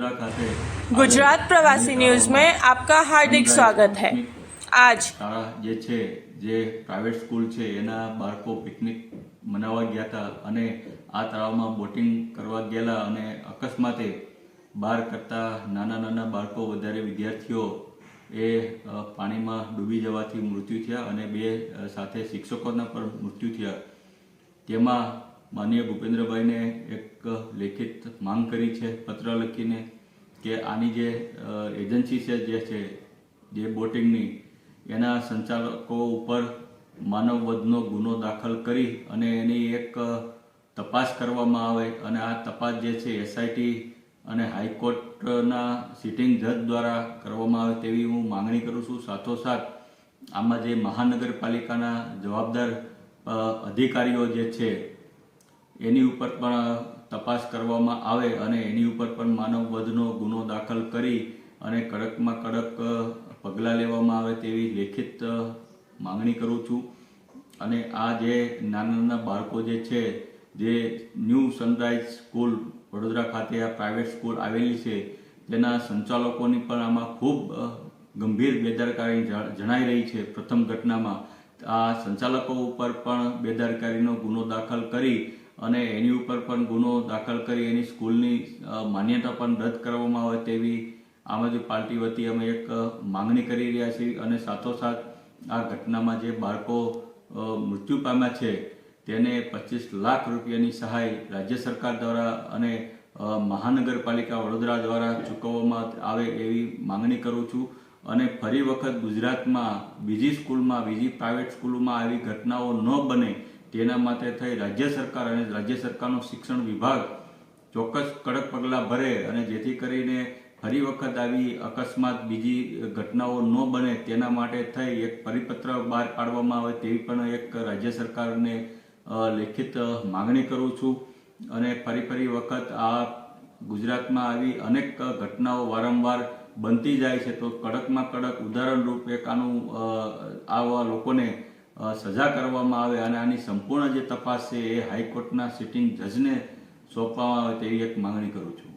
वडोदरा खाते गुजरात प्रवासी न्यूज में आपका हार्दिक स्वागत है। आज शाळा जे છે જે પ્રાઇવેટ સ્કૂલ છે એના બાળકો પિકનિક મનાવવા ગયા હતા અને આ તળાવમાં બોટિંગ કરવા ગયેલા અને અકસ્માતે 12 કરતા નાના બાળકો વધારે વિદ્યાર્થીઓ એ પાણીમાં ડૂબી જવાથી મૃત્યુ થયા અને બે સાથે શિક્ષકોના પણ મૃત્યુ થયા। તેમાં માનનીય ભૂપેન્દ્રભાઈને એક લેખિત માંગ કરી છે પત્ર લખીને કે આની જે એજન્સી છે જે બોટિંગની એના સંચાલકો ઉપર માનવવધનો ગુનો દાખલ કરી અને એની એક તપાસ કરવામાં આવે અને આ તપાસ જે છે એસઆઈટી અને હાઈકોર્ટના સિટિંગ જજ દ્વારા કરવામાં આવે તેવી હું માંગણી કરું છું। સાથોસાથ આમાં જે મહાનગરપાલિકાના જવાબદાર અધિકારીઓ જે છે એની ઉપર પણ તપાસ કરવામાં આવે અને એની ઉપર પણ માનવવધનો ગુનો દાખલ કરી અને કડકમાં કડક પગલાં લેવામાં આવે તેવી લેખિત માંગણી કરું છું। અને આ જે નાના બાળકો જે છે જે ન્યૂ સનરાઈઝ સ્કૂલ વડોદરા ખાતે આ પ્રાઇવેટ સ્કૂલ આવેલી છે તેના સંચાલકોની પણ આમાં ખૂબ ગંભીર બેદરકારી જણાઈ રહી છે। પ્રથમ ઘટનામાં આ સંચાલકો ઉપર પણ બેદરકારીનો ગુનો દાખલ કરી અને એની ઉપર પણ ગુનો દાખલ કરી એની સ્કૂલની માન્યતા પણ રદ કરવામાં આવે તેવી આમ આદમી પાર્ટી વતી અમે એક માંગણી કરી રહ્યા છીએ। અને સાથોસાથ આ ઘટનામાં જે બાળકો મૃત્યુ પામ્યા છે તેને 25 લાખ રૂપિયાની સહાય રાજ્ય સરકાર દ્વારા અને મહાનગરપાલિકા વડોદરા દ્વારા ચૂકવવામાં આવે એવી માંગણી કરું છું। અને ફરી વખત ગુજરાતમાં બીજી સ્કૂલમાં બીજી પ્રાઇવેટ સ્કૂલોમાં આવી ઘટનાઓ ન બને તેના માટે થઈ રાજ્ય સરકાર અને રાજ્ય સરકારનો શિક્ષણ વિભાગ ચોક્કસ કડક પગલાં ભરે અને જેથી કરીને ફરી વખત આવી અકસ્માત બીજી ઘટનાઓ ન બને તેના માટે થઈ એક પરિપત્ર બહાર પાડવામાં આવે તેવી પણ એક રાજ્ય સરકારને લેખિત માંગણી કરું છું। અને ફરી વખત આ ગુજરાતમાં આવી અનેક ઘટનાઓ વારંવાર બનતી જાય છે તો કડકમાં કડક ઉદાહરણરૂપ એક આનું આવા લોકોને સજા કરવામાં આવે અને આની સંપૂર્ણ જે તપાસ છે એ હાઈકોર્ટના સિટિંગ જજને સોંપવામાં આવે તેવી એક માંગણી કરું છું।